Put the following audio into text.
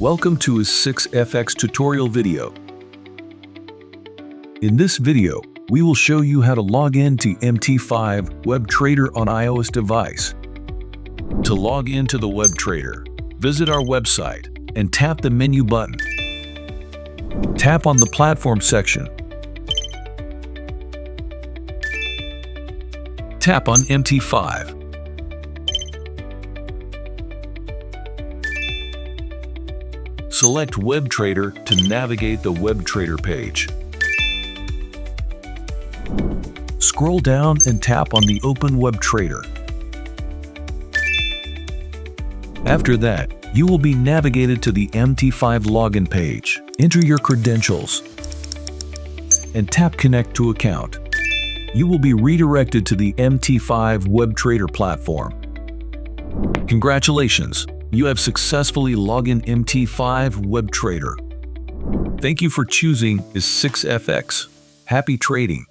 Welcome to his 6FX tutorial video. In this video, we will show you how to log in to MT5 WebTrader on iOS device. To log into the WebTrader, visit our website and tap the menu button. Tap on the platform section. Tap on MT5. Select WebTrader to navigate the WebTrader page. Scroll down and tap on the Open WebTrader. After that, you will be navigated to the MT5 login page. Enter your credentials and tap Connect to Account. You will be redirected to the MT5 WebTrader platform. Congratulations! You have successfully logged in MT5 WebTrader. Thank you for choosing is 6FX. Happy trading!